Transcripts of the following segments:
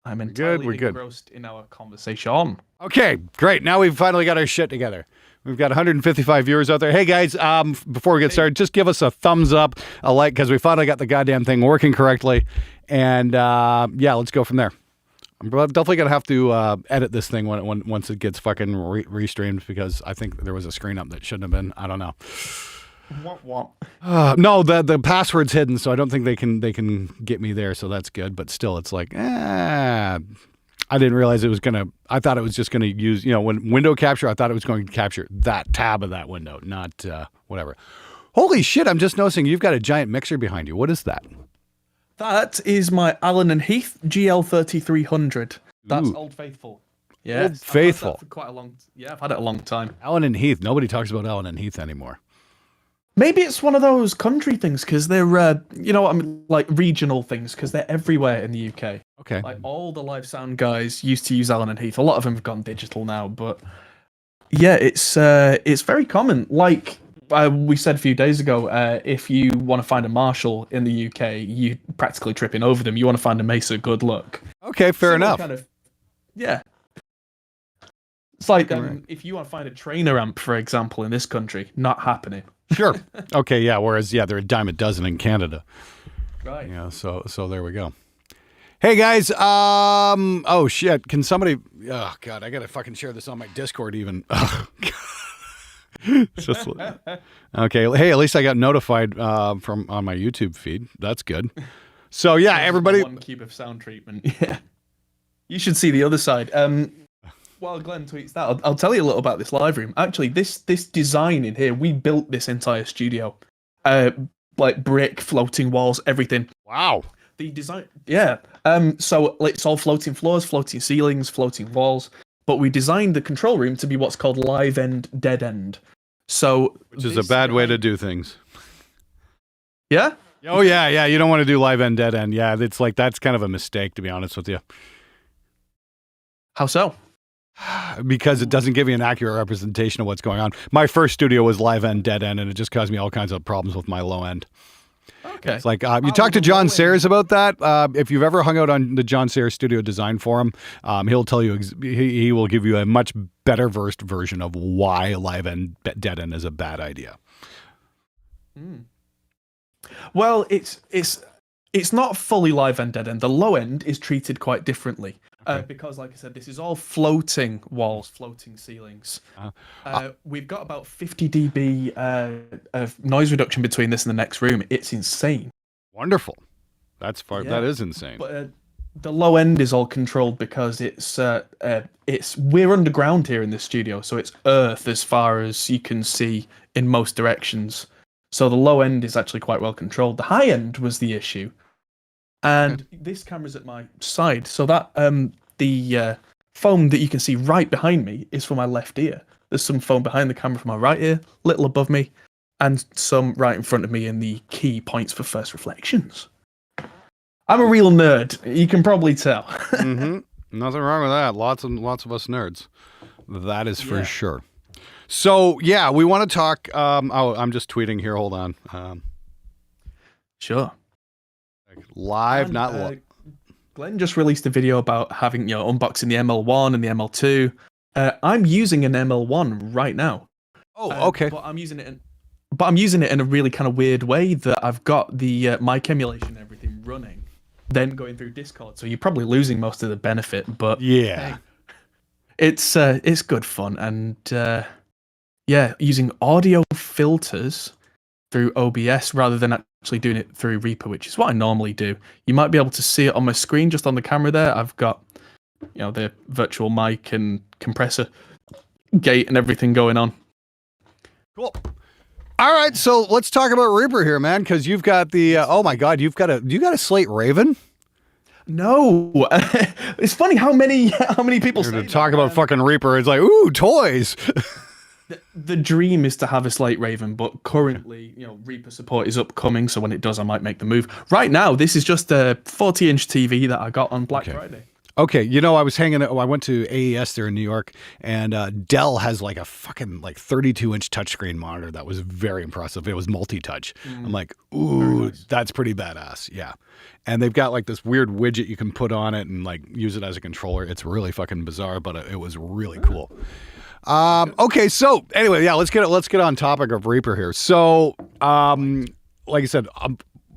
I'm entirely We're good. engrossed in our conversation. Okay, great. Now we've finally got our shit together. We've got 155 viewers out there. Hey guys, before we get started, just give us a thumbs up, a like, because we finally got the goddamn thing working correctly. And yeah, let's go from there. I'm definitely gonna have to edit this thing once it gets fucking restreamed, because I think there was a screen up that shouldn't have been. I don't know. What? No, the password's hidden, so I don't think they can get me there. So that's good. But still, it's like, I didn't realize it was gonna. I thought it was just gonna use, when window capture. I thought it was going to capture that tab of that window, not whatever. Holy shit! I'm just noticing you've got a giant mixer behind you. What is that? That is my Allen and Heath GL3300. That's Ooh. Old Faithful. Yeah, Old Faithful. I've had that for quite a long. Yeah, I've had it a long time. Allen and Heath. Nobody talks about Allen and Heath anymore. Maybe it's one of those country things, because they're, like regional things, because they're everywhere in the UK. Okay. Like all the live sound guys used to use Allen and Heath. A lot of them have gone digital now, but yeah, it's very common. Like we said a few days ago, if you want to find a Marshall in the UK, you practically tripping over them. You want to find a Mesa, good luck. Okay, fair enough. Yeah. It's like if you want to find a trainer amp, for example, in this country, not happening. Sure. Okay, yeah. Whereas, they're a dime a dozen in Canada. Right. Yeah. So there we go. Hey guys. Oh shit. Can somebody? Oh god, I gotta fucking share this on my Discord even. Oh, it's just okay. Hey, at least I got notified from on my YouTube feed. That's good. So yeah, everybody. 1 cube of sound treatment. Yeah. You should see the other side. While Glenn tweets that, I'll tell you a little about this live room. Actually, this design in here, we built this entire studio. Like brick, floating walls, everything. Wow. The design, yeah. So it's all floating floors, floating ceilings, floating walls. But we designed the control room to be what's called live end, dead end. So which is a bad way to do things. Yeah? Oh yeah. You don't want to do live end, dead end. Yeah, it's like that's kind of a mistake, to be honest with you. How so? Because it doesn't give you an accurate representation of what's going on. My first studio was live end, dead end, and it just caused me all kinds of problems with my low end. Okay. It's like you talk to John Sayers about that. If you've ever hung out on the John Sayers Studio Design Forum, he'll tell you he will give you a much better versed version of why live end, dead end is a bad idea. Well, it's not fully live end, dead end. The low end is treated quite differently. Because, like I said, this is all floating walls, floating ceilings. We've got about 50 dB of noise reduction between this and the next room. It's insane. Wonderful. That's far. Yeah. That is insane. But the low end is all controlled because we're underground here in this studio, so it's earth as far as you can see in most directions. So the low end is actually quite well controlled. The high end was the issue. And this camera's at my side, so that the foam that you can see right behind me is for my left ear. There's some foam behind the camera for my right ear, little above me, and some right in front of me in the key points for first reflections. I'm a real nerd. You can probably tell. Mm-hmm. Nothing wrong with that. Lots of us nerds. That is for sure. So yeah, we want to talk. I'm just tweeting here. Hold on. Sure. Live, and, not live. Glenn just released a video about having unboxing the ML1 and the ML2. I'm using an ML1 right now. Oh, okay. But I'm using it in a really kind of weird way that I've got the mic emulation and everything running, then going through Discord. So you're probably losing most of the benefit, but yeah, hey, it's good fun. And using audio filters through OBS rather than actually doing it through Reaper, which is what I normally do. You might be able to see it on my screen just on the camera there. I've got the virtual mic and compressor gate and everything going on. Cool. All right, so let's talk about Reaper here, man, because you've got the oh my god, you got a Slate Raven? No, it's funny how many people say to talk about fucking Reaper. It's like, ooh, toys. The dream is to have a Slate Raven, but currently, Reaper support is upcoming, so when it does, I might make the move. Right now, this is just a 40-inch TV that I got on Black Friday. Okay, I went to AES there in New York, and Dell has like a fucking like 32-inch touchscreen monitor that was very impressive. It was multi-touch. I'm like, ooh, nice. that's pretty badass. Yeah. And they've got like this weird widget you can put on it and like use it as a controller. It's really fucking bizarre, but it was really cool. Okay, so anyway, yeah, let's get on topic of Reaper here. So, like I said,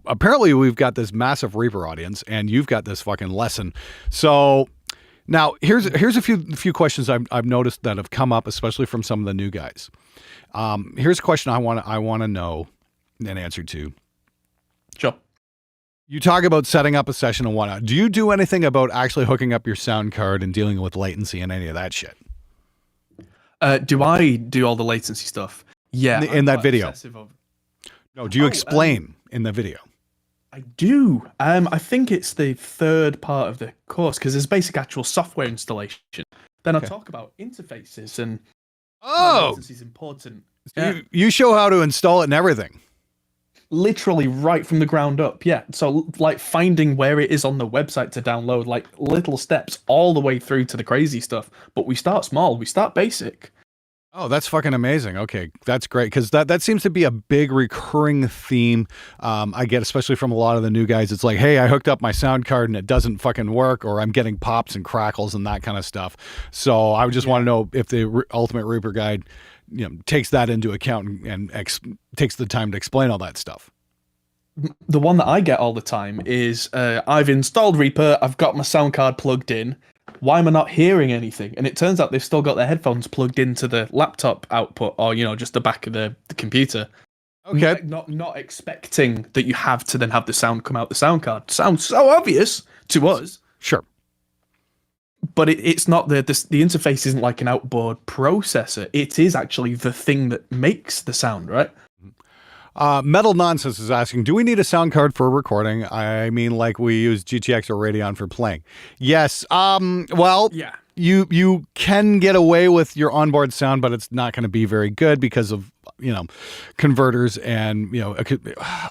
apparently we've got this massive Reaper audience, and you've got this fucking lesson. So now here's a few questions I've noticed that have come up, especially from some of the new guys. Here's a question I want to know an answer to. Sure. You talk about setting up a session and whatnot. Do you do anything about actually hooking up your sound card and dealing with latency and any of that shit? Do I do all the latency stuff? Yeah. In that video? No, do you explain in the video? I do. I think it's the third part of the course because there's basic actual software installation. Then I talk about interfaces and how latency is important. So you show how to install it and everything. Literally right from the ground up, yeah. So like finding where it is on the website to download, like little steps all the way through to the crazy stuff. But we start small, we start basic. Oh, that's fucking amazing. Okay, that's great because that seems to be a big recurring theme I get, especially from a lot of the new guys. It's like, hey, I hooked up my sound card and it doesn't fucking work, or I'm getting pops and crackles and that kind of stuff. So I just want to know if the Ultimate Reaper Guide, takes that into account and takes the time to explain all that stuff. The one that I get all the time is I've installed Reaper, I've got my sound card plugged in. Why am I not hearing anything? And it turns out they've still got their headphones plugged into the laptop output, or just the back of the computer. Okay. Not expecting that you have to then have the sound come out the sound card. Sounds so obvious to us. Sure. But it's not the interface isn't like an outboard processor. It is actually the thing that makes the sound, right? Metal Nonsense is asking, do we need a sound card for recording? I mean, like we use GTX or Radeon for playing. Yes. Well, yeah. You can get away with your onboard sound, but it's not going to be very good because of, converters and,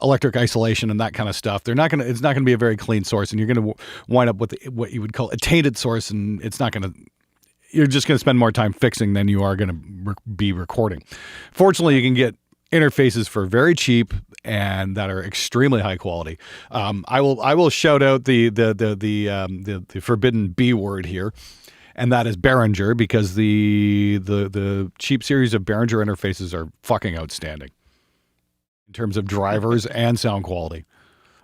electric isolation and that kind of stuff. It's not going to be a very clean source, and you're going to wind up with what you would call a tainted source, and you're just going to spend more time fixing than you are going to be recording. Fortunately, you can get interfaces for very cheap and that are extremely high quality. I will shout out the forbidden B word here, and that is Behringer, because the cheap series of Behringer interfaces are fucking outstanding in terms of drivers and sound quality.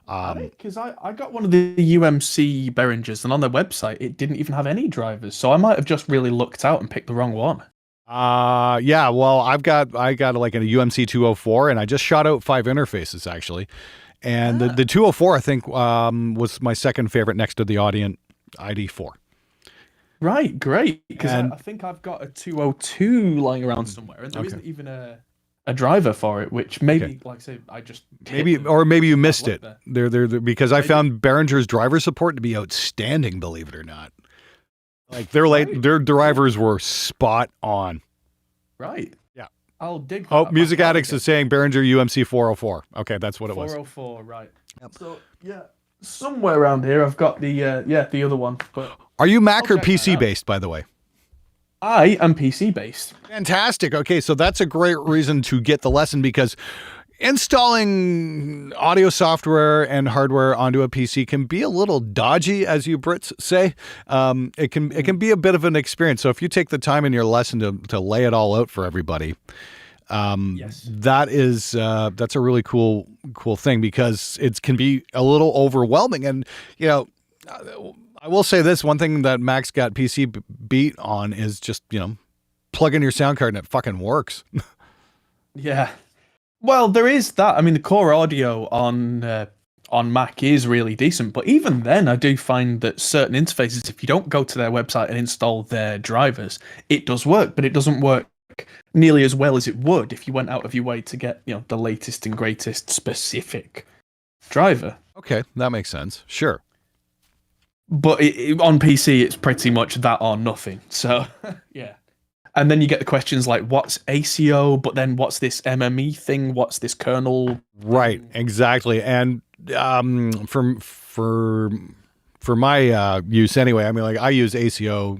Because I got one of the UMC Behringers, and on their website it didn't even have any drivers, so I might have just really looked out and picked the wrong one. Yeah, well, I got like a UMC 204, and I just shot out 5 interfaces actually. And the 204, I think, was my second favorite next to the Audient ID4. Right, great. Because I think I've got a 202 lying around somewhere, and there isn't even a driver for it, which maybe, like I say, I just maybe you missed it. There, because I found Behringer's driver support to be outstanding, believe it or not. Like their drivers were spot on. Right. Yeah. I'll dig. Music Addicts is saying Behringer UMC 404. Okay, that's what it was. 404, right. Yep. So yeah, somewhere around here I've got the other one. But are you Mac or PC based, by the way? I am PC based. Fantastic. Okay, so that's a great reason to get the lesson, because installing audio software and hardware onto a PC can be a little dodgy, as you Brits say. It can be a bit of an experience. So if you take the time in your lesson to lay it all out for everybody, yes, that's a really cool thing, because it can be a little overwhelming. And I will say this: one thing that Mac's got PC beat on is just plug in your sound card and it fucking works. Yeah. Well, there is that. I mean, the core audio on Mac is really decent, but even then, I do find that certain interfaces, if you don't go to their website and install their drivers, it does work, but it doesn't work nearly as well as it would if you went out of your way to get the latest and greatest specific driver. Okay, that makes sense. Sure. But on PC, it's pretty much that or nothing. So, yeah. And then you get the questions like, what's ACO? But then what's this MME thing? What's this kernel? Right, exactly. And for for my use anyway. I mean, like I use ACO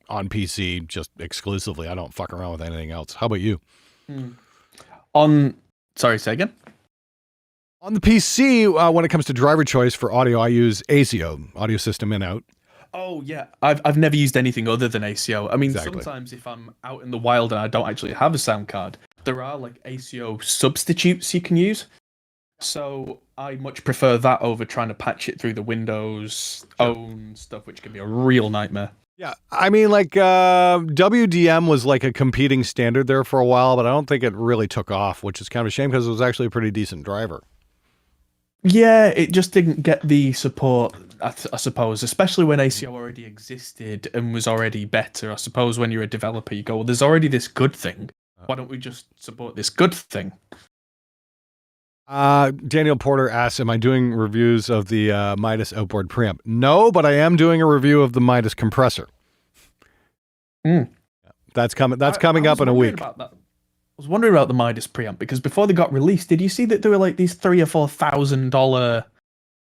on PC just exclusively. I don't fuck around with anything else. How about you? Sorry, say again. On the PC, when it comes to driver choice for audio, I use ACO, audio system in out. Oh yeah, I've never used anything other than ACO. I mean, Exactly. sometimes if I'm out in the wild and I don't actually have a sound card, there are like ACO substitutes you can use. So I much prefer that over trying to patch it through the Windows own stuff, which can be a real nightmare. Yeah, I mean, like WDM was like a competing standard there for a while, but I don't think it really took off, which is kind of a shame because it was actually a pretty decent driver. Yeah, it just didn't get the support, I suppose, especially when ACO already existed and was already better. I suppose when you're a developer, you go, well, there's already this good thing. Why don't we just support this good thing? Daniel Porter asks, am I doing reviews of the Midas outboard preamp? No, but I am doing a review of the Midas compressor. That's coming up in a week. I was wondering about the Midas preamp because before they got released, did you see that there were like these $3,000 or $4,000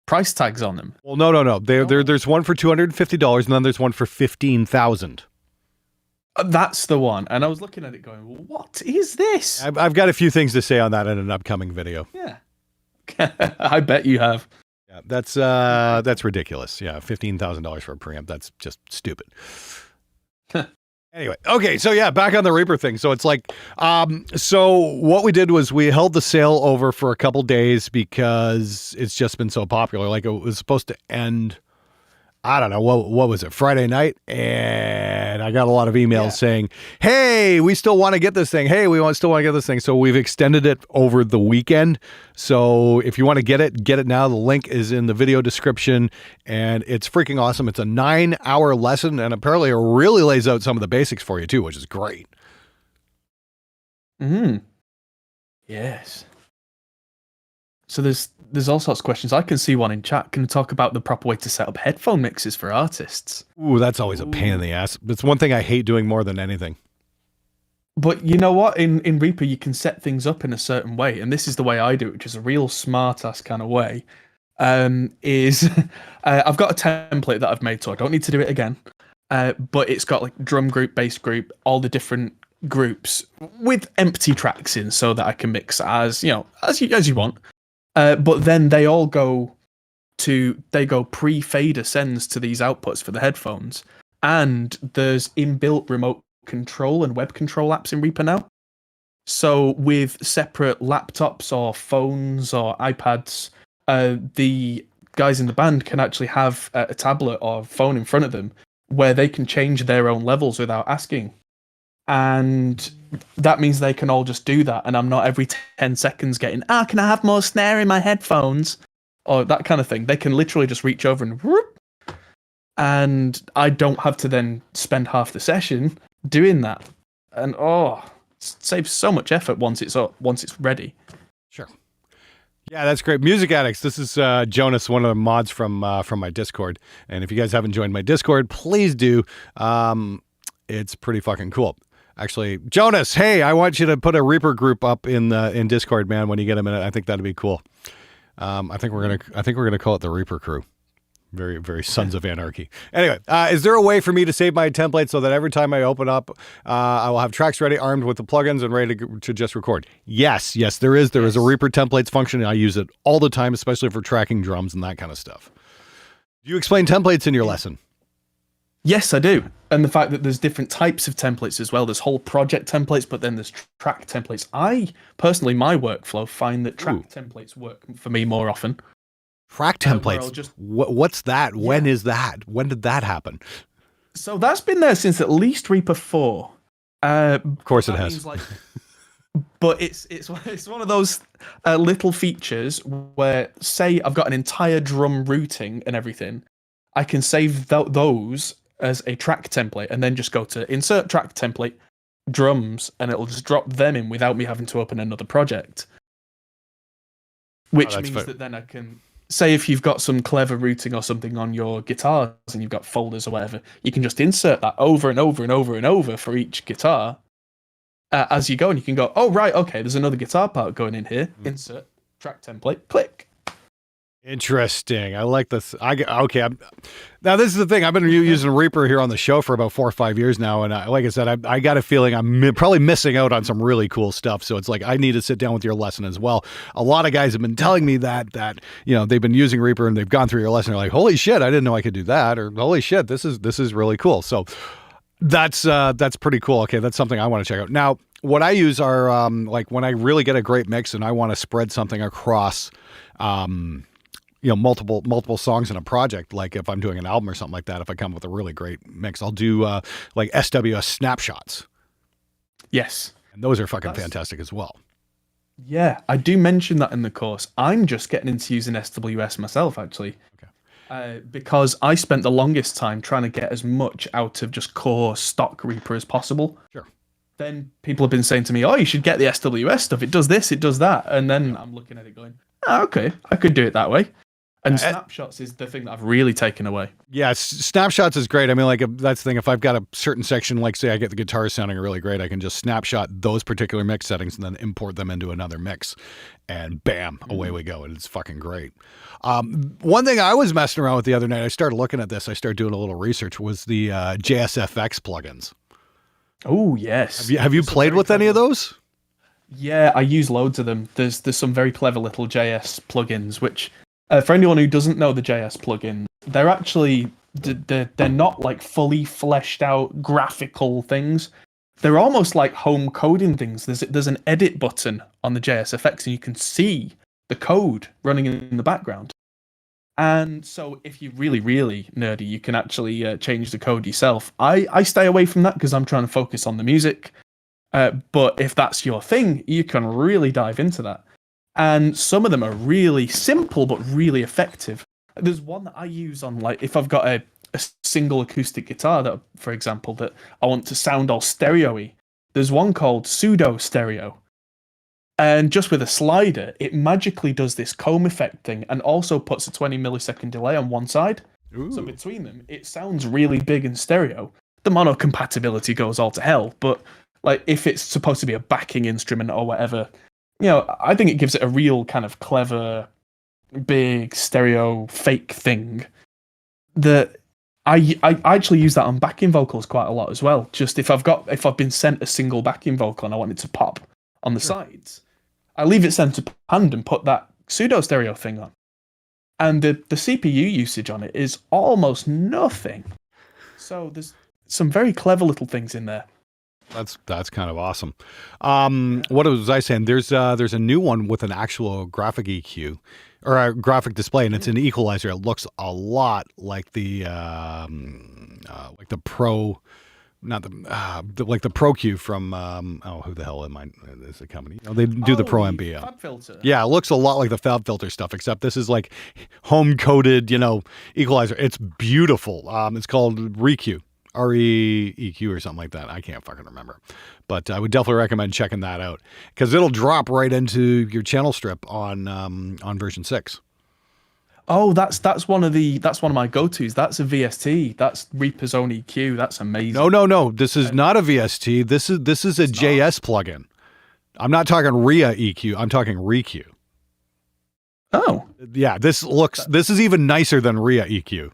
price tags on them? Well, no. There's one for $250 and then there's one for $15,000. That's the one. And I was looking at it going, what is this? I've got a few things to say on that in an upcoming video. Yeah. I bet you have. Yeah, that's ridiculous. Yeah, $15,000 for a preamp. That's just stupid. Anyway, okay, so yeah, back on the Reaper thing. So it's like, so what we did was we held the sale over for a couple days because it's just been so popular. Like it was supposed to end, I don't know, what was it, Friday night? And I got a lot of emails saying, hey, we still want to get this thing. Hey, still want to get this thing. So we've extended it over the weekend. So if you want to get it now. The link is in the video description and it's freaking awesome. It's a 9-hour lesson and apparently it really lays out some of the basics for you too, which is great. Yes. So there's all sorts of questions. I can see one in chat. Can you talk about the proper way to set up headphone mixes for artists? Ooh, that's always a pain in the ass. It's one thing I hate doing more than anything. But you know what? In Reaper, you can set things up in a certain way, and this is the way I do it, which is a real smart-ass kind of way. I've got a template that I've made, so I don't need to do it again. But it's got like drum group, bass group, all the different groups with empty tracks in, so that I can mix as you want. But then they all go pre-fader sends to these outputs for the headphones, and there's inbuilt remote control and web control apps in Reaper now. So with separate laptops or phones or iPads, the guys in the band can actually have a tablet or phone in front of them where they can change their own levels without asking. And that means they can all just do that, and I'm not every 10 seconds getting, can I have more snare in my headphones? Or that kind of thing. They can literally just reach over and whoop, and I don't have to then spend half the session doing that. And it saves so much effort once it's ready. Sure. Yeah, that's great. Music Addicts. This is Jonas, one of the mods from my Discord. And if you guys haven't joined my Discord, please do. It's pretty fucking cool. Actually, Jonas, hey, I want you to put a Reaper group up in Discord, man. When you get a minute, I think that'd be cool. I think we're gonna call it the Reaper Crew. Very, very Sons of Anarchy. Anyway, is there a way for me to save my template so that every time I open up, I will have tracks ready, armed with the plugins, and ready to just record? Yes, there is. There is a Reaper templates function. I use it all the time, especially for tracking drums and that kind of stuff. Do you explain templates in your lesson? Yes, I do. And the fact that there's different types of templates as well. There's whole project templates, but then there's track templates. I personally, my workflow, find that track templates work for me more often. Track templates? What's that? Yeah. When is that? When did that happen? So that's been there since at least Reaper 4. Of course it has. But it's one of those little features where, say, I've got an entire drum routing and everything, I can save those as a track template and then just go to insert track template, drums, and it'll just drop them in without me having to open another project. Which means that then I can, say if you've got some clever routing or something on your guitars and you've got folders or whatever, you can just insert that over and over and over and over for each guitar as you go, and you can go, oh, right, okay, there's another guitar part going in here, insert track template, click. Interesting. I like this. Okay. Now this is the thing. I've been using Reaper here on the show for about 4 or 5 years now, and like I said, I got a feeling I'm probably missing out on some really cool stuff. So it's like I need to sit down with your lesson as well. A lot of guys have been telling me that they've been using Reaper and they've gone through your lesson. They're like, holy shit, I didn't know I could do that, or holy shit, this is really cool. So that's pretty cool. Okay, that's something I want to check out. Now, what I use are like when I really get a great mix and I want to spread something across. Multiple songs in a project. Like if I'm doing an album or something like that, if I come up with a really great mix, I'll do like SWS snapshots. Yes. And those are fucking fantastic as well. Yeah, I do mention that in the course. I'm just getting into using SWS myself, actually. Okay. Because I spent the longest time trying to get as much out of just core stock Reaper as possible. Sure. Then people have been saying to me, oh, you should get the SWS stuff. It does this, it does that. And then I'm looking at it going, oh, okay, I could do it that way. And snapshots is the thing that I've really taken away. Yeah, snapshots is great. I mean, like that's the thing. If I've got a certain section, like say I get the guitar sounding really great, I can just snapshot those particular mix settings and then import them into another mix, and bam, away we go. And it's fucking great. One thing I was messing around with the other night, I started looking at this. I started doing a little research. Was the JSFX plugins? Oh yes. Have you played with any of those? Yeah, I use loads of them. There's some very clever little JS plugins which. For anyone who doesn't know the JS plugin, they're actually they're not like fully fleshed out graphical things. They're almost like home coding things. There's an edit button on the JSFX, and you can see the code running in the background. And so, if you're really, really nerdy, you can actually change the code yourself. I stay away from that because I'm trying to focus on the music. But if that's your thing, you can really dive into that. And some of them are really simple but really effective. There's one that I use on, like, if I've got a single acoustic guitar that, for example, that I want to sound all stereo-y. There's one called pseudo stereo, and just with a slider, it magically does this comb effect thing, and also puts a 20 millisecond delay on one side. Ooh. So between them, it sounds really big in stereo. The mono compatibility goes all to hell, but like if it's supposed to be a backing instrument or whatever. I think it gives it a real kind of clever, big stereo fake thing that I actually use that on backing vocals quite a lot as well. Just if I've been sent a single backing vocal and I want it to pop on the sides, I leave it center panned and put that pseudo stereo thing on. And the CPU usage on it is almost nothing. So there's some very clever little things in there. That's kind of awesome. What was I saying? There's a new one with an actual graphic EQ or a graphic display, and it's an equalizer. It looks a lot like the Pro, not the like the Pro Q from who the hell am I? Is the company? They do the Pro MB. Fab filter. Yeah, it looks a lot like the Fab filter stuff, except this is like home coded, equalizer. It's beautiful. It's called REQ. REEQ or something like that. I can't fucking remember. But I would definitely recommend checking that out because it'll drop right into your channel strip on version 6. Oh, that's one of my go-tos. That's a VST. That's Reaper's own EQ. That's amazing. No. This is not a VST. This is a JS plugin. I'm not talking RIA EQ. I'm talking REQ. Oh. Yeah, this is even nicer than RIA EQ.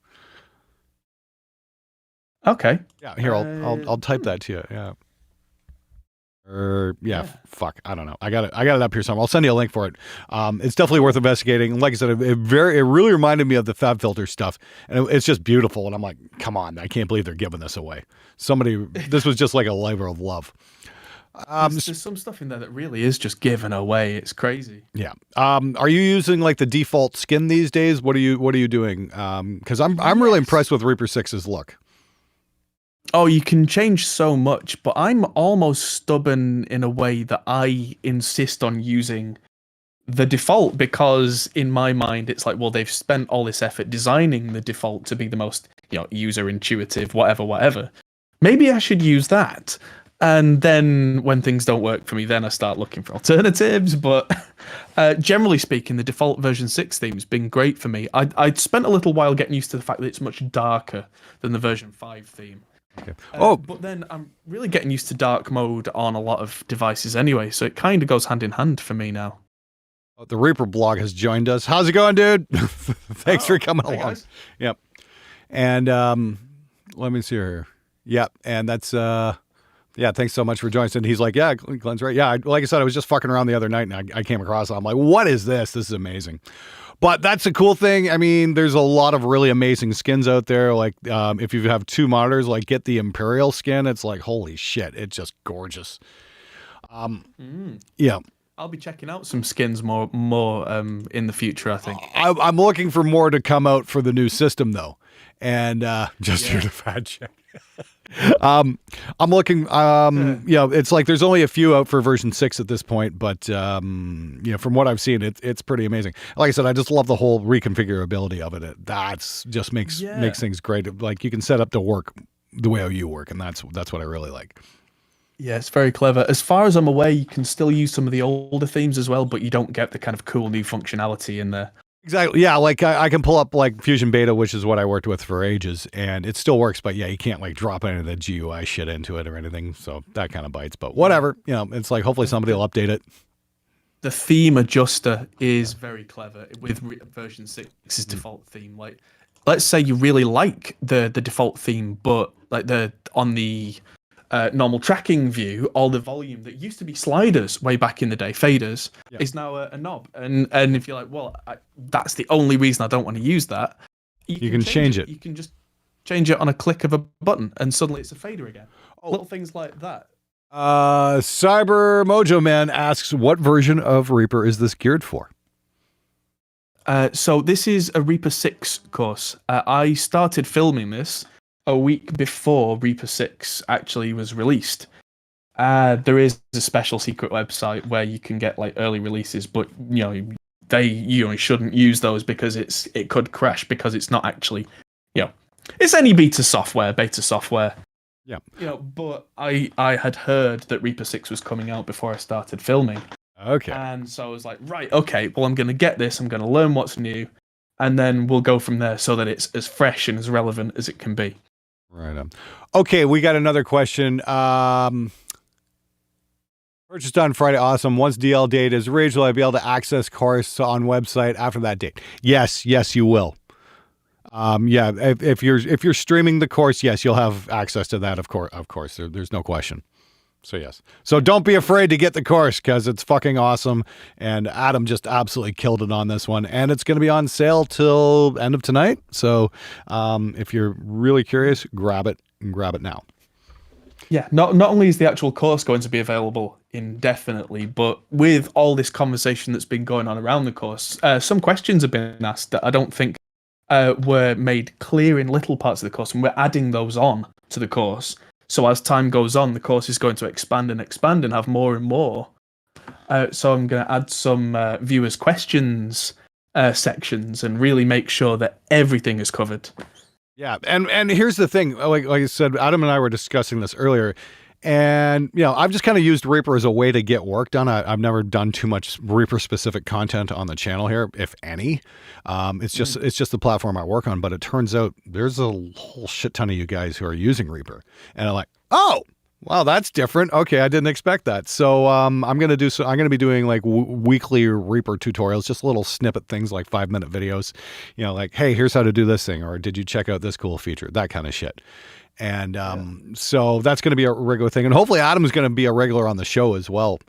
Okay. Yeah, here I'll type that to you. Yeah. Fuck, I don't know. I got it up here somewhere. I'll send you a link for it. It's definitely worth investigating. Like I said, it really reminded me of the Fab Filter stuff, and it's just beautiful. And I'm like, come on, I can't believe they're giving this away. This was just like a labor of love. There's some stuff in there that really is just given away. It's crazy. Yeah. Are you using like the default skin these days? What are you doing? Because I'm really impressed with Reaper 6's look. Oh, you can change so much, but I'm almost stubborn in a way that I insist on using the default because in my mind it's like, well, they've spent all this effort designing the default to be the most, user intuitive, whatever. Maybe I should use that. And then when things don't work for me, then I start looking for alternatives. But generally speaking, the default version 6 theme's been great for me. I'd spent a little while getting used to the fact that it's much darker than the version 5 theme. Okay. But then I'm really getting used to dark mode on a lot of devices anyway, so it kind of goes hand in hand for me now. The Reaper blog has joined us. How's it going, dude? Thanks for coming along. Guys. Yep. And let me see here. Yep. And that's yeah, thanks so much for joining us. And he's like, yeah, Glenn's right. Yeah, like I said, I was just fucking around the other night and I came across it. I'm like, what is this? This is amazing. But that's a cool thing. I mean, there's a lot of really amazing skins out there. Like if you have 2 monitors, like get the Imperial skin. It's like, holy shit, it's just gorgeous. Yeah. I'll be checking out some skins more in the future, I think. I'm looking for more to come out for the new system, though. And just here to fact check. I'm looking, it's like there's only a few out for version 6 at this point, but, from what I've seen, it's pretty amazing. Like I said, I just love the whole reconfigurability of it. That's just makes things great. Like you can set up to work the way you work, and that's what I really like. Yeah, it's very clever. As far as I'm aware, you can still use some of the older themes as well, but you don't get the kind of cool new functionality in there. Exactly. Yeah, like I can pull up like Fusion Beta, which is what I worked with for ages, and it still works. But yeah, you can't like drop any of the GUI shit into it or anything. So that kind of bites. But whatever. It's like hopefully somebody will update it. The theme adjuster is very clever with version 6's default theme. Like, let's say you really like the default theme, but like on the normal tracking view, all the volume that used to be sliders way back in the day, faders, is now a knob. And if you're like, well, that's the only reason I don't want to use that, you can change it. You can just change it on a click of a button, and suddenly it's a fader again. Little things like that. Cyber Mojo Man asks, what version of Reaper is this geared for? So this is a Reaper 6 course. I started filming this a week before Reaper 6 actually was released. There is a special secret website where you can get like early releases, but you shouldn't use those because it could crash because it's not actually, it's any beta software. Yeah. But I had heard that Reaper 6 was coming out before I started filming. Okay. And so I was like, right, okay, well I'm going to get this, I'm going to learn what's new, and then we'll go from there so that it's as fresh and as relevant as it can be. Right on. Okay, we got another question. Purchased on Friday. Awesome. Once DL date is reached, will I be able to access course on website after that date? Yes, you will. If you're streaming the course, yes, you'll have access to that. Of course, there's no question. So yes. So don't be afraid to get the course because it's fucking awesome. And Adam just absolutely killed it on this one. And it's going to be on sale till end of tonight. So if you're really curious, grab it now. Yeah, not only is the actual course going to be available indefinitely, but with all this conversation that's been going on around the course, some questions have been asked that I don't think were made clear in little parts of the course, and we're adding those on to the course. So as time goes on, the course is going to expand and have more and more. So I'm going to add some viewers' questions sections and really make sure that everything is covered. Yeah, and here's the thing. Like I said, Adam and I were discussing this earlier. And, I've just kind of used Reaper as a way to get work done. I've never done too much Reaper-specific content on the channel here, if any. It's just the platform I work on. But it turns out there's a whole shit ton of you guys who are using Reaper. And I'm like, oh, wow, that's different. Okay, I didn't expect that. So I'm going to be doing like weekly Reaper tutorials, just little snippet things like 5-minute videos. Like, hey, here's how to do this thing. Or did you check out this cool feature? That kind of shit. And so that's going to be a regular thing. And hopefully Adam's going to be a regular on the show as well,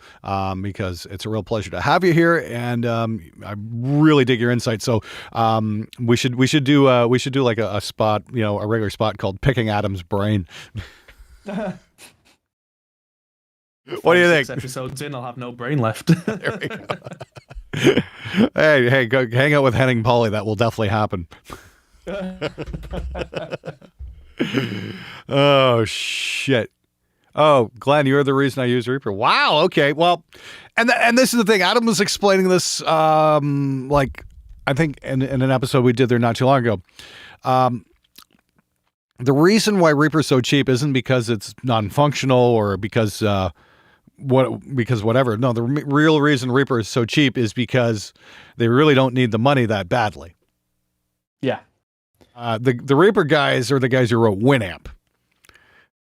because it's a real pleasure to have you here. And I really dig your insight. So we should do like a spot, a regular spot called Picking Adam's Brain. What do you think? 6 episodes in, I'll have no brain left. There we go. Hey, go hang out with Henning Pauly. That will definitely happen. Oh shit. Oh, Glenn, you're the reason I use Reaper. Wow. Okay. Well, and this is the thing. Adam was explaining this, like I think in an episode we did there not too long ago. The reason why Reaper's so cheap isn't because it's non-functional or because whatever. No, the real reason Reaper is so cheap is because they really don't need the money that badly. Yeah. The Reaper guys are the guys who wrote Winamp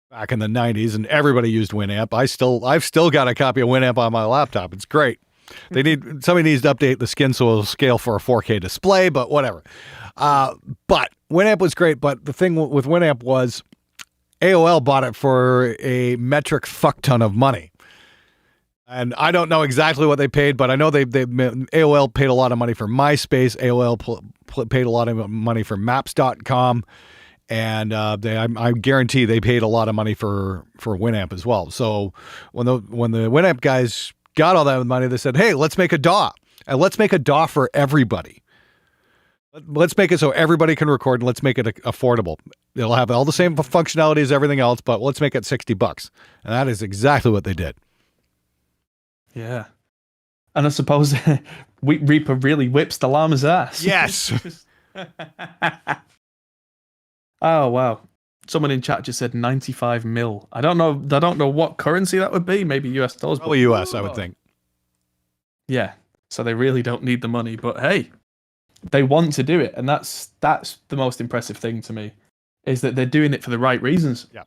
back in the 90s, and everybody used Winamp. I've still got a copy of Winamp on my laptop. It's great. Somebody needs to update the skin so it'll scale for a 4K display, but whatever. But Winamp was great. But the thing with Winamp was AOL bought it for a metric fuck ton of money. And I don't know exactly what they paid, but I know AOL paid a lot of money for MySpace. AOL paid a lot of money for Maps.com. And I guarantee they paid a lot of money for Winamp as well. So when the Winamp guys got all that money, they said, "Hey, let's make a DAW, and let's make a DAW for everybody. Let's make it so everybody can record, and let's make it affordable. It'll have all the same functionality as everything else, but let's make it $60." And that is exactly what they did. Yeah, and I suppose Reaper really whips the llama's ass. Yes. Oh wow! Someone in chat just said 95 mil. I don't know what currency that would be. Maybe US dollars. Probably US, I would think. Yeah. So they really don't need the money, but hey, they want to do it, and that's the most impressive thing to me, is that they're doing it for the right reasons. Yeah.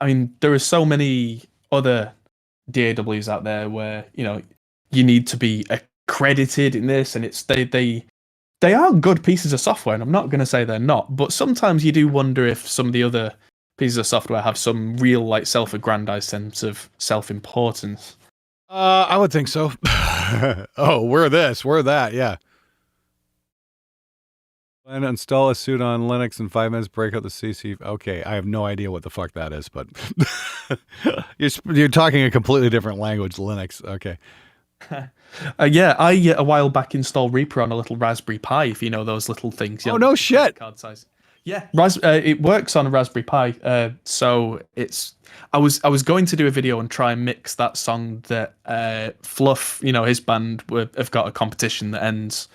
I mean, there are so many other DAWs out there where you need to be accredited in this, and it's they are good pieces of software, and I'm not going to say they're not, but sometimes you do wonder if some of the other pieces of software have some real self-aggrandized sense of self-importance. I would think so. Oh, we're this, we're that, yeah. And install a suit on Linux in 5 minutes, break out the CC. Okay, I have no idea what the fuck that is, but you're talking a completely different language, Linux. Okay. Yeah, I a while back installed Reaper on a little Raspberry Pi, if you know those little things. Oh, no shit. Card size. Yeah, it works on a Raspberry Pi. So I was going to do a video and try and mix that song that Fluff, his band have got a competition that ends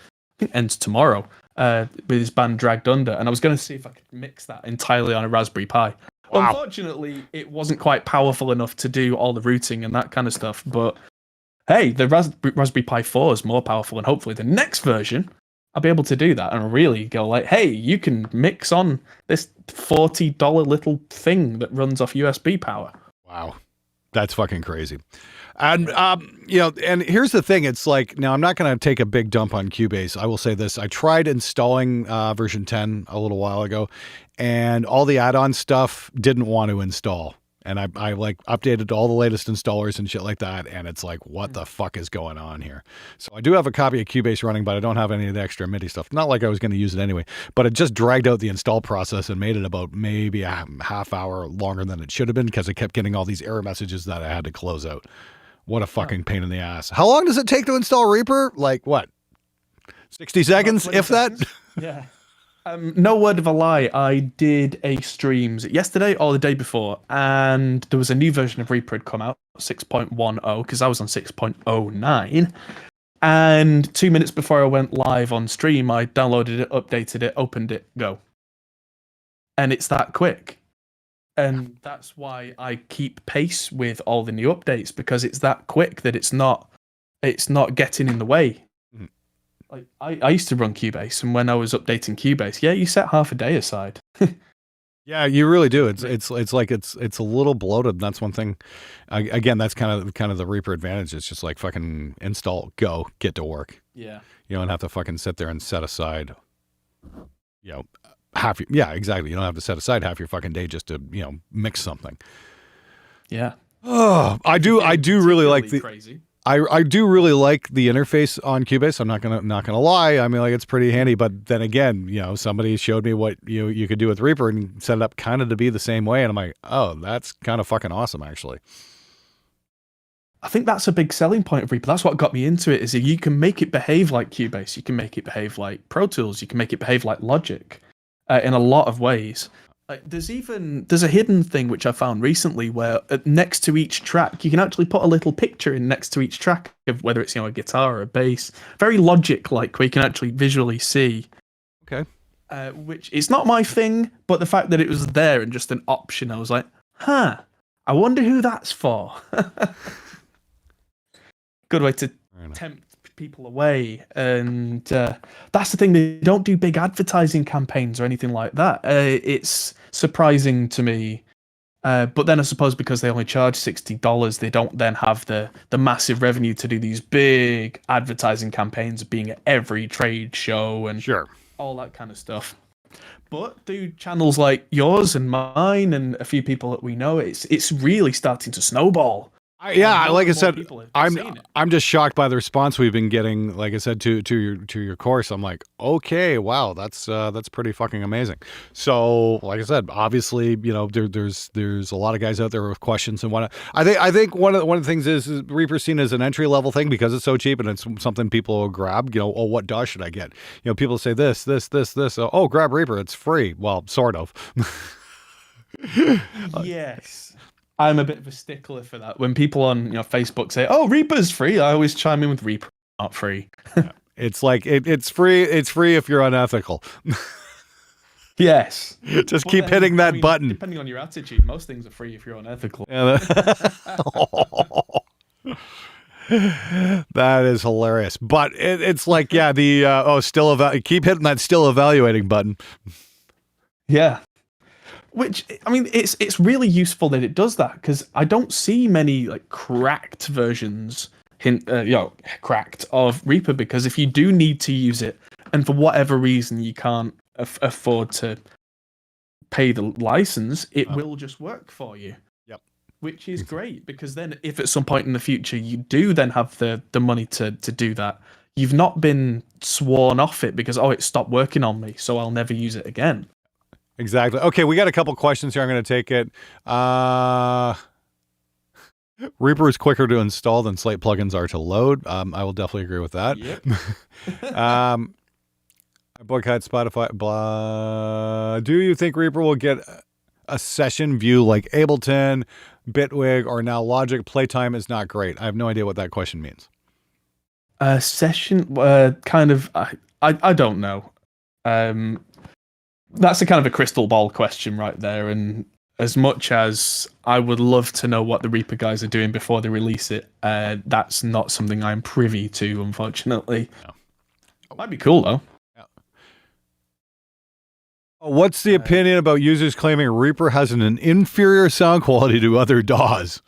tomorrow with his band Dragged Under, and I was going to see if I could mix that entirely on a Raspberry Pi. Wow. Unfortunately, it wasn't quite powerful enough to do all the routing and that kind of stuff, but hey, the Raspberry Pi 4 is more powerful, and hopefully the next version, I'll be able to do that and really go hey, you can mix on this $40 little thing that runs off USB power. Wow. That's fucking crazy. And, and here's the thing. It's now I'm not going to take a big dump on Cubase. I will say this. I tried installing version 10 a little while ago, and all the add-on stuff didn't want to install. And I updated all the latest installers and shit like that. And it's what the fuck is going on here? So I do have a copy of Cubase running, but I don't have any of the extra MIDI stuff. Not like I was going to use it anyway, but it just dragged out the install process and made it about maybe a half hour longer than it should have been, because I kept getting all these error messages that I had to close out. What a fucking pain in the ass. How long does it take to install Reaper? 60 seconds, if seconds. That? Yeah. No word of a lie, I did a stream yesterday or the day before, and there was a new version of Reaper had come out, 6.10, because I was on 6.09. And 2 minutes before I went live on stream, I downloaded it, updated it, opened it, go. And it's that quick. And that's why I keep pace with all the new updates, because it's that quick that it's not getting in the way. I used to run Cubase, and when I was updating Cubase, you set half a day aside. Yeah, you really do. It's a little bloated. And that's one thing. Again, that's kind of the Reaper advantage. It's just fucking install, go, get to work. Yeah. You don't have to fucking sit there and set aside, half. Yeah, exactly. You don't have to set aside half your fucking day just to mix something. Yeah. Oh, I do really like the crazy. I do really like the interface on Cubase. I'm not gonna lie. I mean, it's pretty handy. But then again, somebody showed me what you could do with Reaper and set it up kind of to be the same way, and I'm like, oh, that's kind of fucking awesome, actually. I think that's a big selling point of Reaper. That's what got me into it. Is that you can make it behave like Cubase. You can make it behave like Pro Tools. You can make it behave like Logic, in a lot of ways. There's a hidden thing which I found recently where next to each track you can actually put a little picture in next to each track of whether it's a guitar or a bass. Very Logic like, where you can actually visually see. Okay. Which it's not my thing, but the fact that it was there and just an option, I was like, I wonder who that's for. Good way to tempt people away, and that's the thing, they don't do big advertising campaigns or anything like that. It's surprising to me But then I suppose because they only charge $60, they don't then have the massive revenue to do these big advertising campaigns of being at every trade show and Sure. all that kind of stuff. But through channels like yours and mine and a few people that we know, it's really starting to snowball. Yeah, like I said, seen it. I'm just shocked by the response we've been getting. Like I said to your course, I'm like, okay, wow, that's pretty fucking amazing. So, like I said, obviously, you know, there's a lot of guys out there with questions and whatnot. I think one of the things is Reaper's seen as an entry level thing because it's so cheap and it's something people will grab. You know, oh, what DAW should I get? You know, people say this. Oh, grab Reaper, it's free. Well, sort of. Yes. I'm a bit of a stickler for that. When people on Facebook say, "Oh, Reaper's free," I always chime in with Reaper not free. It's like it's free. It's free if you're unethical. Yes. Just keep hitting that button. Depending on your attitude, most things are free if you're unethical. Yeah, that is hilarious. But it's like, yeah, the keep hitting that still evaluating button. Yeah. Which, I mean, it's really useful that it does that, because I don't see many like cracked versions, cracked of Reaper, because if you do need to use it, and for whatever reason you can't afford to pay the license, it will just work for you. Yep. Which is great, because then if at some point in the future you do then have the money to do that, you've not been sworn off it because, oh, it stopped working on me, so I'll never use it again. Exactly. Okay, we got a couple questions here. I'm going to take it. Reaper is quicker to install than Slate plugins are to load. I will definitely agree with that. Yep. I boycott Spotify. Blah. Do you think Reaper will get a session view like Ableton, Bitwig, or now Logic? Playtime is not great. I have no idea what that question means. Session, kind of. I don't know. That's a kind of a crystal ball question right there, and as much as I would love to know what the Reaper guys are doing before they release it, that's not something I'm privy to, unfortunately. No. Might be cool though. Yeah. What's the opinion about users claiming Reaper has an inferior sound quality to other DAWs?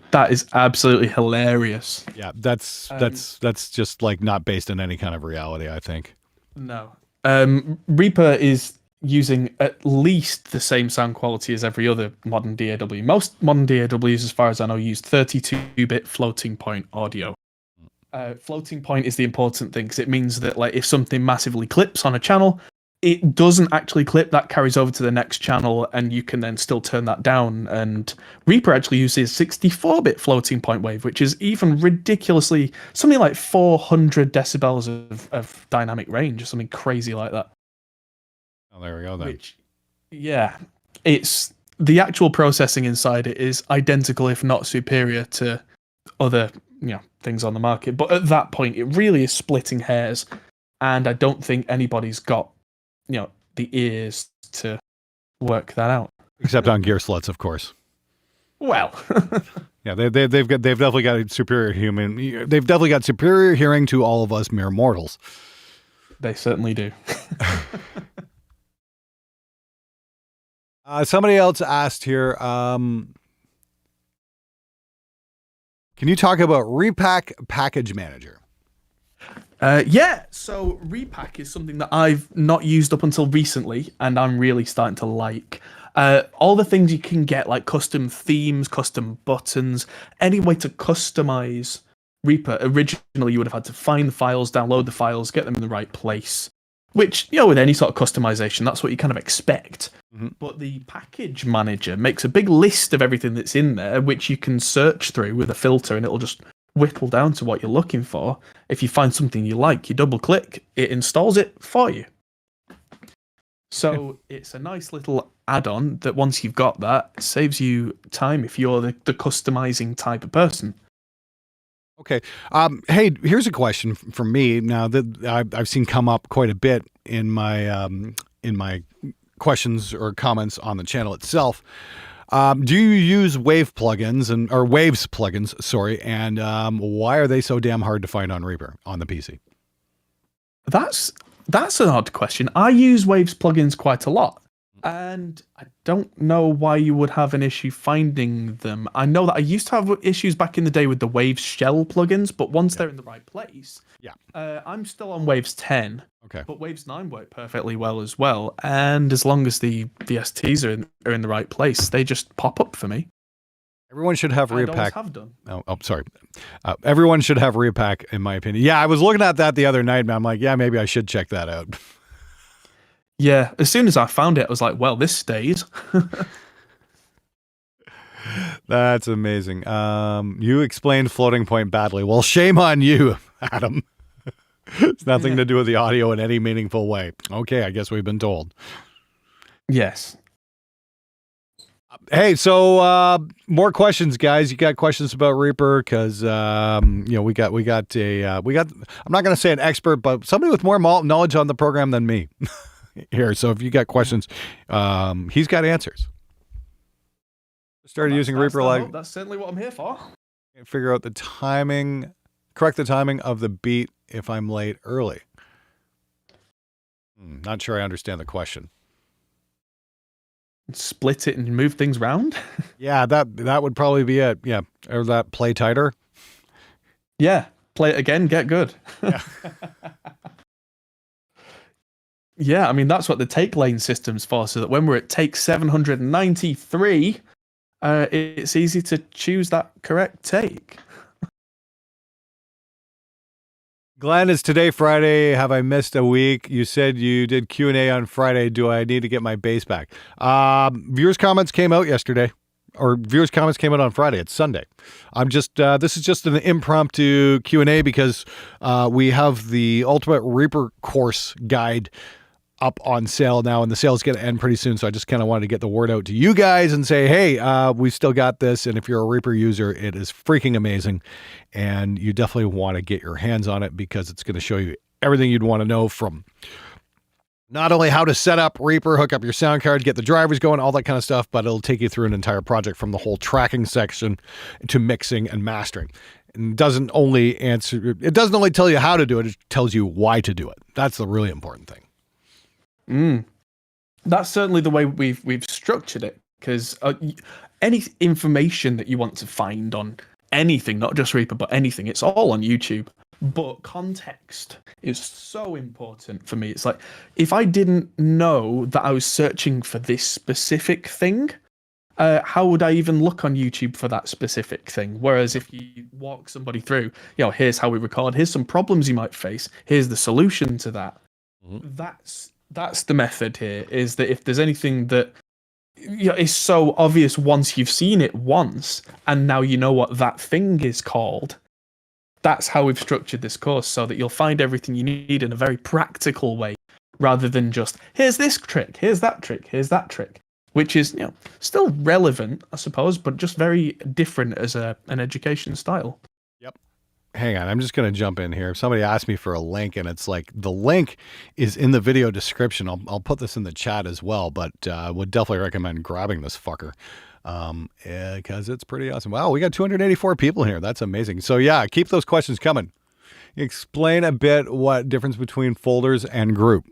That is absolutely hilarious. Yeah, that's just like not based on any kind of reality, I think. No. Reaper is using at least the same sound quality as every other modern DAW. Most modern DAWs, as far as I know, use 32-bit floating point audio. Floating point is the important thing, because it means that like if something massively clips on a channel, it doesn't actually clip, that carries over to the next channel, and you can then still turn that down. And Reaper actually uses 64-bit floating point wave, which is even ridiculously something like 400 decibels of dynamic range, or something crazy like that. Oh, there we go then. Which, yeah, it's the actual processing inside it is identical, if not superior, to other things on the market. But at that point, it really is splitting hairs, and I don't think anybody's got the ears to work that out. Except on gear sluts, of course. Well, yeah, they've definitely got superior they've definitely got superior hearing to all of us mere mortals. They certainly do. Somebody else asked here, can you talk about Repack Package Manager? Yeah, so Repack is something that I've not used up until recently, and I'm really starting to like. All the things you can get, like custom themes, custom buttons, any way to customize Reaper. Originally, you would have had to find the files, download the files, get them in the right place, which, with any sort of customization, that's what you kind of expect. Mm-hmm. But the package manager makes a big list of everything that's in there, which you can search through with a filter, and it'll just whittle down to what you're looking for. If you find something you like, you double click, it installs it for you. So it's a nice little add-on that once you've got that, saves you time if you're the customizing type of person. Okay. Hey, here's a question from me now that I've seen come up quite a bit in my questions or comments on the channel itself. Do you use Waves plugins, sorry, and why are they so damn hard to find on Reaper on the PC? That's an odd question. I use Waves plugins quite a lot. And I don't know why you would have an issue finding them. I know that I used to have issues back in the day with the Waves shell plugins, but once they're in the right place, I'm still on Waves 10. Okay. But Waves 9 work perfectly well as well. And as long as the VSTs are in the right place, they just pop up for me. Everyone should have I'd always repack. have done. Oh, sorry. Everyone should have repack, in my opinion. Yeah, I was looking at that the other night, and I'm like, yeah, maybe I should check that out. Yeah, as soon as I found it, I was like, well, this stays. That's amazing. You explained floating point badly. Well, shame on you, Adam. It's nothing to do with the audio in any meaningful way. Okay, I guess we've been told. Yes. Hey, so more questions, guys. You got questions about Reaper? Because we got I'm not going to say an expert, but somebody with more knowledge on the program than me here. So if you got questions, he's got answers. Started using Reaper like that's certainly what I'm here for. Figure out the timing, correct the timing of the beat if I'm late early. Not sure I understand the question. Split it and move things around. Yeah, that would probably be it. Yeah, or that play tighter. Yeah, play it again, get good. Yeah. Yeah, I mean that's what the take lane system's for, so that when we're at take 793, it's easy to choose that correct take. Glenn, is today Friday? Have I missed a week? You said you did Q&A on Friday. Do I need to get my bass back? Viewers' comments came out yesterday, or viewers' comments came out on Friday. It's Sunday. I'm just this is just an impromptu Q&A because we have the Ultimate Reaper course guide up on sale now, and the sale's going to end pretty soon. So I just kind of wanted to get the word out to you guys and say, hey, we still got this. And if you're a Reaper user, it is freaking amazing. And you definitely want to get your hands on it because it's going to show you everything you'd want to know, from not only how to set up Reaper, hook up your sound card, get the drivers going, all that kind of stuff, but it'll take you through an entire project from the whole tracking section to mixing and mastering. And it doesn't only tell you how to do it, it tells you why to do it. That's the really important thing. That's certainly the way we've structured it, because any information that you want to find on anything, not just Reaper, but anything, it's all on YouTube. But context is so important for me. It's like, if I didn't know that I was searching for this specific thing, how would I even look on YouTube for that specific thing? Whereas if you walk somebody through, here's how we record, here's some problems you might face, here's the solution to that. That's the method here, is that if there's anything that is so obvious once you've seen it once, and now you know what that thing is called, that's how we've structured this course, so that you'll find everything you need in a very practical way, rather than just, here's this trick, here's that trick, here's that trick, which is still relevant, I suppose, but just very different as an education style. Hang on, I'm just going to jump in here. Somebody asked me for a link, and it's like, the link is in the video description. I'll put this in the chat as well, but I would definitely recommend grabbing this fucker because it's pretty awesome. Wow, we got 284 people here. That's amazing. So yeah, keep those questions coming. Explain a bit what difference between folders and group.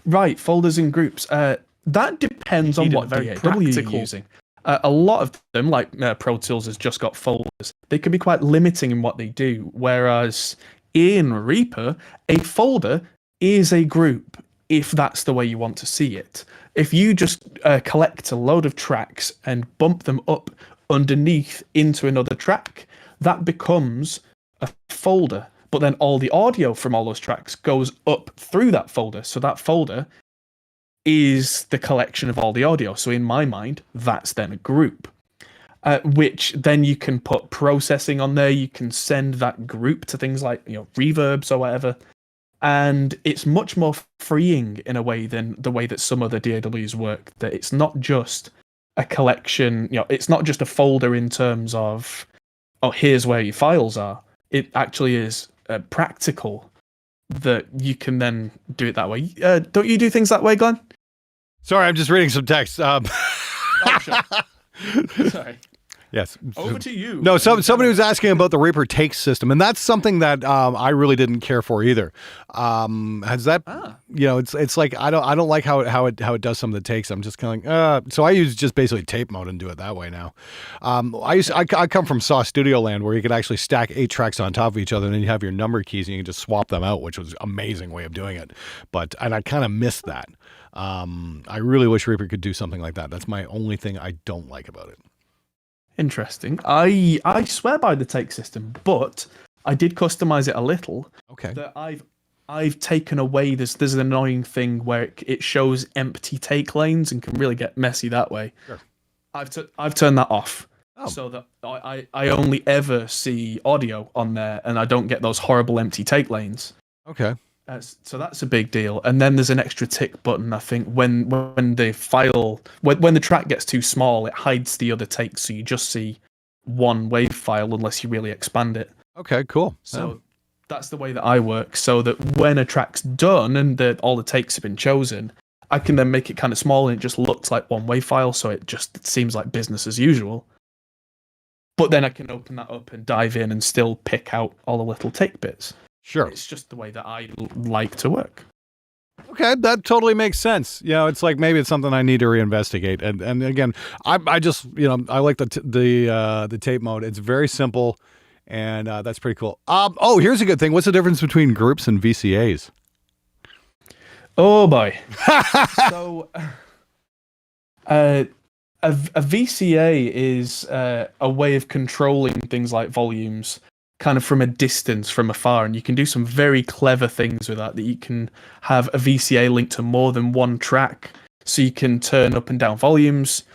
Right, folders and groups. That depends on what VAW you're using. A lot of them, like Pro Tools, has just got folders. They can be quite limiting in what they do. Whereas in Reaper, a folder is a group, if that's the way you want to see it. If you just collect a load of tracks and bump them up underneath into another track, that becomes a folder. But then all the audio from all those tracks goes up through that folder. So that folder is the collection of all the audio. So in my mind, that's then a group, which then you can put processing on there. You can send that group to things like reverbs or whatever, and it's much more freeing in a way than the way that some other DAWs work. That it's not just a collection. It's not just a folder in terms of, here's where your files are. It actually is practical that you can then do it that way. Don't you do things that way, Glenn? Sorry, I'm just reading some text. Oh, sure. Sorry. Yes. Over to you. No, somebody was asking about the Reaper take system, and that's something that I really didn't care for either. Has that? It's like I don't like how it does some of the takes. I'm just kind of like, so I use just basically tape mode and do it that way now. I come from Saw Studio Land where you could actually stack 8 tracks on top of each other, and then you have your number keys and you can just swap them out, which was an amazing way of doing it. And I kind of missed that. I really wish Reaper could do something like that. That's my only thing I don't like about it. Interesting. I swear by the take system, but I did customize it a little. Okay. That I've taken away there's an annoying thing where it shows empty take lanes and can really get messy that way. Sure. I've turned that off. Oh. So that I only ever see audio on there and I don't get those horrible empty take lanes. Okay. So that's a big deal. And then there's an extra tick button, I think, when the track gets too small, it hides the other takes, so you just see one wave file unless you really expand it. Okay, cool. So that's the way that I work, so that when a track's done and all the takes have been chosen, I can then make it kind of small and it just looks like one wave file, so it seems like business as usual. But then I can open that up and dive in and still pick out all the little take bits. Sure. It's just the way that I like to work. Okay, that totally makes sense. It's like maybe it's something I need to reinvestigate. And again, I just I like the tape mode. It's very simple, and that's pretty cool. Here's a good thing. What's the difference between groups and VCAs? Oh boy. So, a VCA is a way of controlling things like volumes kind of from a distance, from afar, and you can do some very clever things with that you can have a VCA linked to more than one track, so you can turn up and down volumes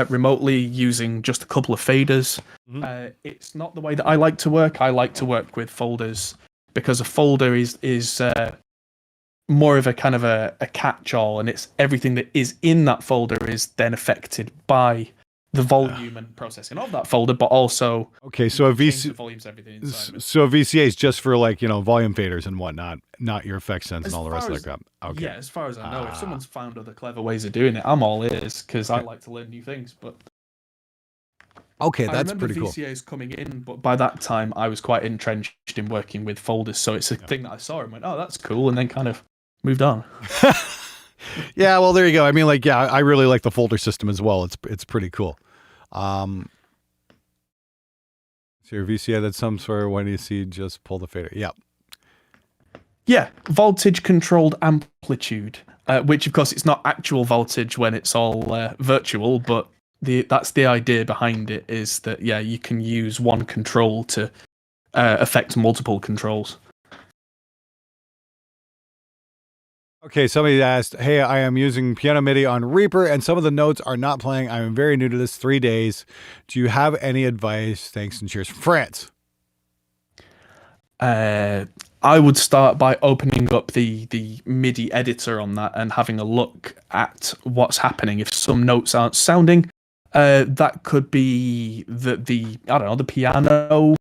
remotely using just a couple of faders. Mm-hmm. It's not the way that I like to work. I like to work with folders because a folder is more of a kind of a catch-all, and it's everything that is in that folder is then affected by the volume and processing of that folder, but also so a volumes, everything inside. So a VCA is just for volume faders and whatnot, not your effect sense and all the rest of that crap. Okay. Yeah, as far as I know, if someone's found other clever ways of doing it, I'm all ears because I like to learn new things. But okay, that's pretty cool. VCAs coming in, but by that time I was quite entrenched in working with folders, so it's a thing that I saw and went, "Oh, that's cool," and then kind of moved on. Yeah, well, there you go. I mean, I really like the folder system as well. It's pretty cool. So your VCA, that's some sort of when you see just pull the fader. Yeah, voltage controlled amplitude, which of course it's not actual voltage when it's all virtual, but that's the idea behind it, is that you can use one control to affect multiple controls. Okay, somebody asked, hey, I am using piano MIDI on Reaper and some of the notes are not playing. I am very new to this, 3 days. Do you have any advice? Thanks and cheers from France. I would start by opening up the MIDI editor on that and having a look at what's happening. If some notes aren't sounding, that could be the piano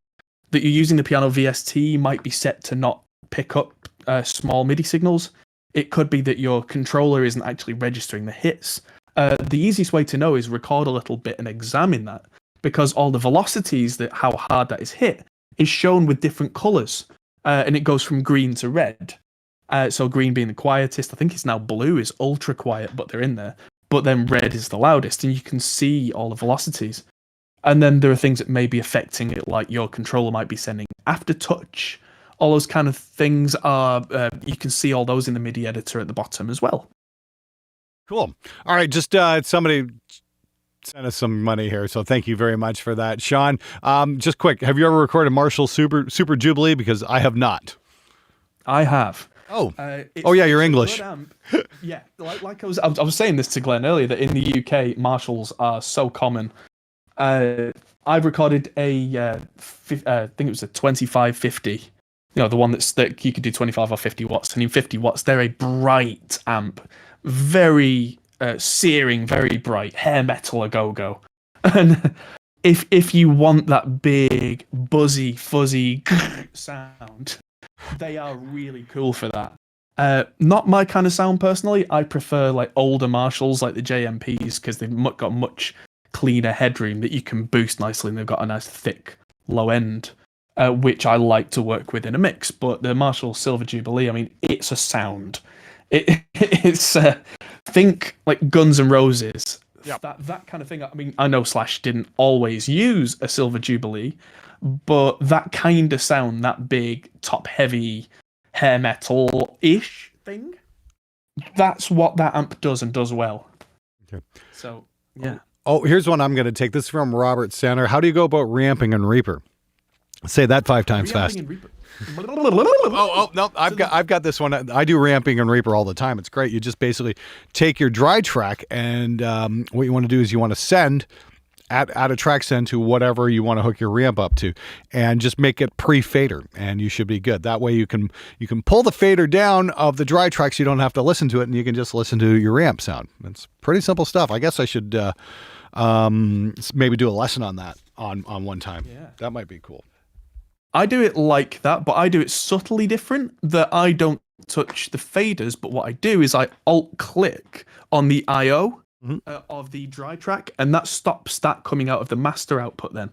that you're using, the piano VST might be set to not pick up small MIDI signals. It could be that your controller isn't actually registering the hits. The easiest way to know is record a little bit and examine that, because all the velocities, how hard that is hit, is shown with different colors, and it goes from green to red. So green being the quietest, I think it's now blue is ultra quiet, but they're in there. But then red is the loudest, and you can see all the velocities. And then there are things that may be affecting it, like your controller might be sending aftertouch. All those kind of things are, you can see all those in the MIDI editor at the bottom as well. Cool. All right, just somebody sent us some money here, so thank you very much for that. Sean, just quick, have you ever recorded Marshall Super Jubilee? Because I have not. I have. Oh, you're English. Yeah, like I was saying this to Glenn earlier, that in the UK, Marshalls are so common. I've recorded I think it was a 2550. The one that you could do 25 or 50 watts. And in 50 watts, they're a bright amp. Very searing, very bright. Hair metal a go-go. And if you want that big, buzzy, fuzzy sound, they are really cool for that. Not my kind of sound, personally. I prefer older Marshalls, like the JMPs, because they've got much cleaner headroom that you can boost nicely, and they've got a nice thick low end, which I like to work with in a mix. But the Marshall Silver Jubilee, I mean, it's a sound. It's think like Guns N' Roses. Yep. That kind of thing. I mean, I know Slash didn't always use a Silver Jubilee, but that kind of sound, that big, top-heavy, hair metal-ish thing, that's what that amp does and does well. Okay. So, yeah. Oh, here's one I'm going to take. This is from Robert Sander. How do you go about reamping in Reaper? Say that 5 times fast. No, I've got this one. I do reamping in Reaper all the time. It's great. You just basically take your dry track, and what you want to do is you want to send add a track send to whatever you want to hook your reamp up to, and just make it pre-fader, and you should be good. That way you can pull the fader down of the dry track so you don't have to listen to it, and you can just listen to your reamp sound. It's pretty simple stuff. I guess I should maybe do a lesson on that on one time. Yeah. That might be cool. I do it like that, but I do it subtly different, that I don't touch the faders, but what I do is I alt-click on the I.O. Of the dry track, and that stops that coming out of the master output then.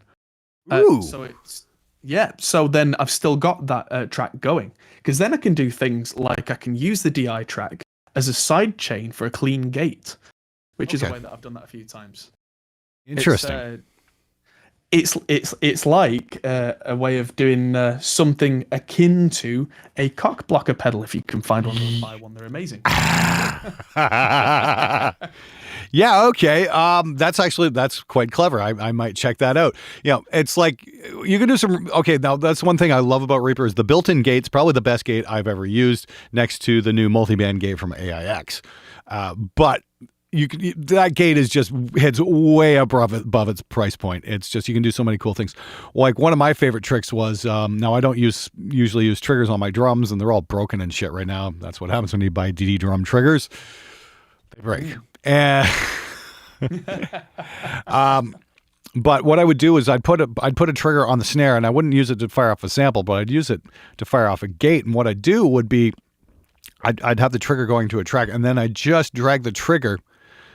So then I've still got that track going, because then I can do things like I can use the DI track as a sidechain for a clean gate, which is a way that I've done that a few times. Interesting. It's like a way of doing something akin to a cock blocker pedal. If you can find one or buy one, they're amazing. Yeah, okay. That's quite clever. I might check that out. You know, it's like you can do some. Okay, now that's one thing I love about Reaper is the built-in gate's probably the best gate I've ever used, next to the new multiband gate from AIX. But that gate is just heads way above its price point. It's just, you can do so many cool things. Like one of my favorite tricks was, now I don't usually use triggers on my drums, and they're all broken and shit right now. That's what happens when you buy DD drum triggers. They break. And but what I would do is I'd put a trigger on the snare, and I wouldn't use it to fire off a sample, but I'd use it to fire off a gate. And what I'd do would be I'd have the trigger going to a track, and then I'd just drag the trigger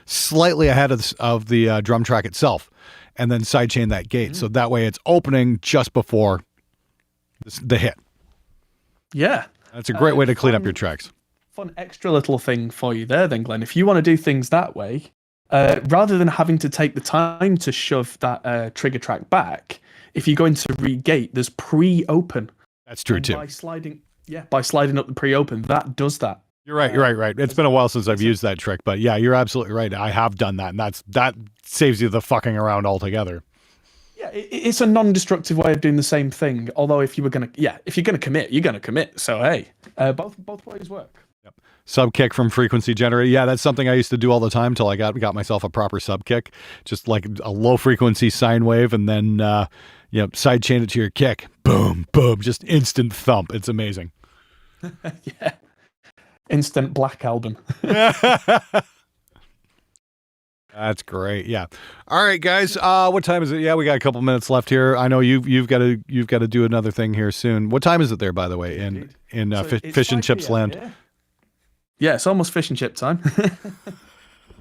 slightly ahead of the drum track itself, and then sidechain that gate. So that way it's opening just before the hit. Yeah. That's a great way to clean up your tracks. Fun extra little thing for you there then, Glenn. If you want to do things that way, rather than having to take the time to shove that trigger track back, if you go into re-gate, there's pre-open. That's true too. By sliding up the pre-open, that does that. You're right. It's been a while since I've used that trick, but yeah, you're absolutely right. I have done that, and that saves you the fucking around altogether. Yeah, it's a non-destructive way of doing the same thing. Although if you're gonna commit, you're gonna commit. So hey, both ways work. Yep. Sub kick from frequency generator. Yeah, that's something I used to do all the time till I got myself a proper sub kick, just like a low frequency sine wave, and then side chain it to your kick. Boom, boom, just instant thump. It's amazing. Yeah. Instant Black Album. That's great. Yeah. All right, guys. What time is it? Yeah, we got a couple minutes left here. I know you've got to do another thing here soon. What time is it there, by the way, in fish and chips land? Yeah, it's almost fish and chip time.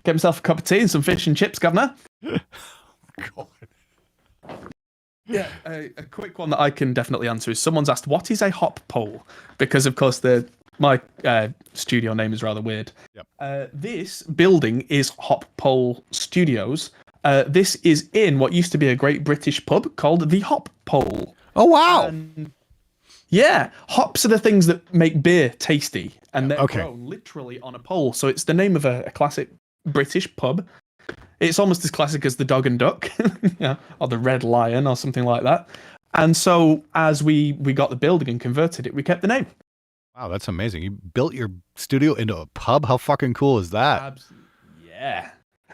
Get myself a cup of tea and some fish and chips, governor. God. Yeah, a quick one that I can definitely answer is someone's asked, what is a hop pole? Because, of course, my studio name is rather weird. Yep. This building is Hop Pole Studios. This is in what used to be a great British pub called the Hop Pole. Oh, wow. Yeah, hops are the things that make beer tasty, and they're grown literally on a pole. So it's the name of a classic British pub. It's almost as classic as the Dog and Duck, or the Red Lion, or something like that. And so as we got the building and converted it, we kept the name. Wow, that's amazing. You built your studio into a pub? How fucking cool is that? Yeah.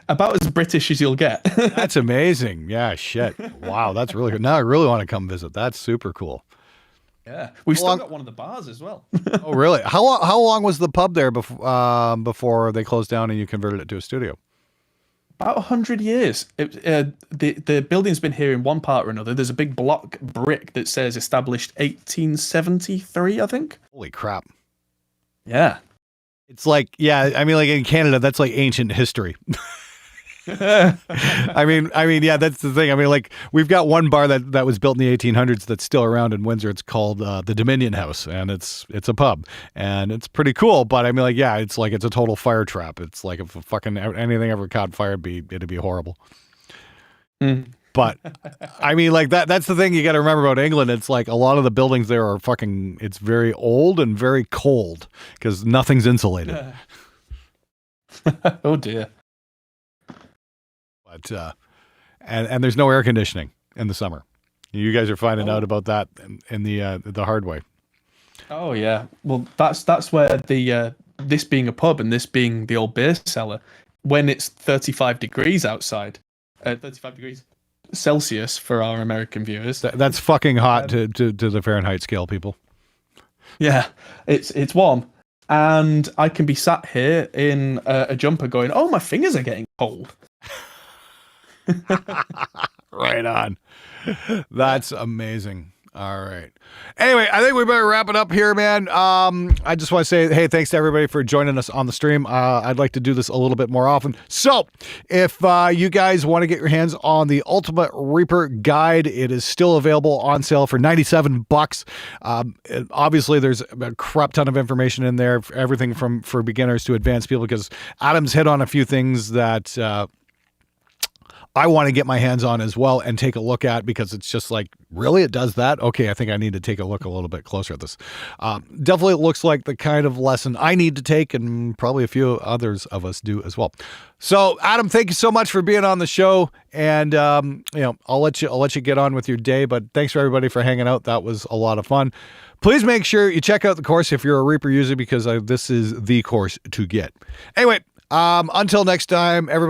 About as British as you'll get. That's amazing. Yeah, shit. Wow, that's really good. Now I really want to come visit. That's super cool. Yeah. We've still got one of the bars as well. Oh, really? How long was the pub there before they closed down and you converted it to a studio? About 100 years. The building's been here in one part or another. There's a big block brick that says established 1873, I think. Holy crap. Yeah. It's like, yeah, I mean, like in Canada, that's like ancient history. I mean, yeah, that's the thing. I mean, like, we've got one bar that was built in the 1800s that's still around in Windsor. It's called the Dominion House, and it's a pub, and it's pretty cool. But I mean, like, yeah, it's a total fire trap. It's like if fucking anything ever caught fire, it'd be horrible. But I mean, like, that's the thing you got to remember about England. It's like a lot of the buildings there are it's very old and very cold because nothing's insulated. Oh dear. But and there's no air conditioning in the summer. You guys are finding out about that in the hard way. Oh yeah. Well, that's where the this being a pub and this being the old beer cellar, when it's 35 degrees outside, 35 degrees Celsius for our American viewers. That's fucking hot to the Fahrenheit scale, people. Yeah, it's warm, and I can be sat here in a jumper going, "Oh, my fingers are getting cold." Right on. That's amazing. All right. Anyway, I think we better wrap it up here, man. I just want to say, hey, thanks to everybody for joining us on the stream. I'd like to do this a little bit more often. So if you guys want to get your hands on the Ultimate Reaper Guide, it is still available on sale for $97. Obviously, there's a crap ton of information in there, everything for beginners to advanced people, because Adam's hit on a few things that I want to get my hands on as well and take a look at, because it's just like, really, it does that? Okay, I think I need to take a look a little bit closer at this. Definitely looks like the kind of lesson I need to take, and probably a few others of us do as well. So, Adam, thank you so much for being on the show, and I'll let you get on with your day. But thanks for everybody for hanging out. That was a lot of fun. Please make sure you check out the course if you're a Reaper user, because this is the course to get. Anyway, until next time, everybody.